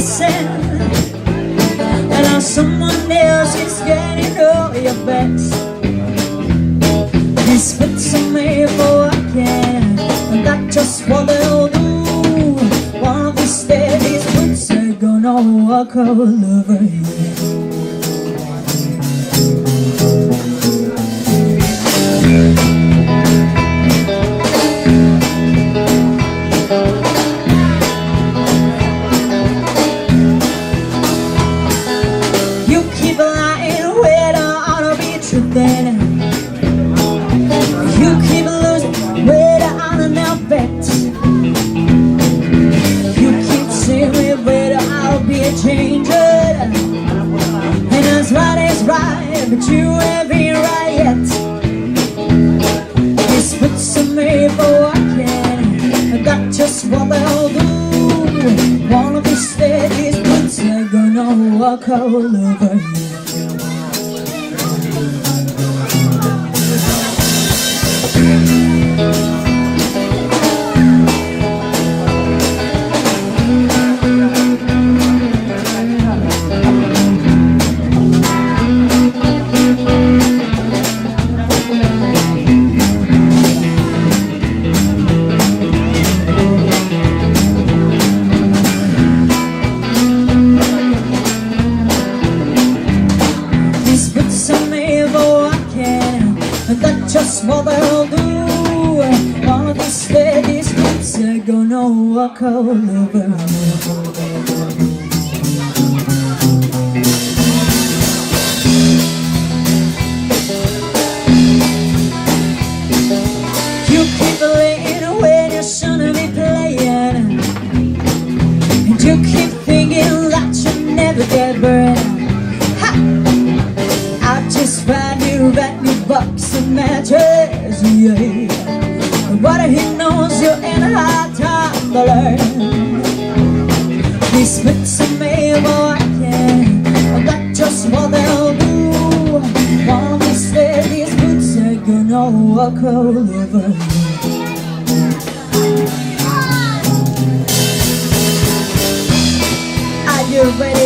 missing, and now someone else is getting all your best. These boots are made for walking, and that's just what they'll do. One of these days these boots are gonna walk all over you. Then you keep losing weight on an outfit. You keep saying, wait, I'll be a changer. And that's right is right, but you ain't been right yet. These boots are made for walking, that's just what they'll do. One of these days, these boots are gonna walk all over you. That's just what they'll do. One of these days these boots are gonna walk all over me. You keep laying when you shouldn't be playing, and you keep thinking that you never get burned. I just find you that new box of matches, yeah. But he knows you're in a hard time to learn. These boots are made for walking, that's just what they'll do. One of these days these boots are gonna walk all over you. Are you ready?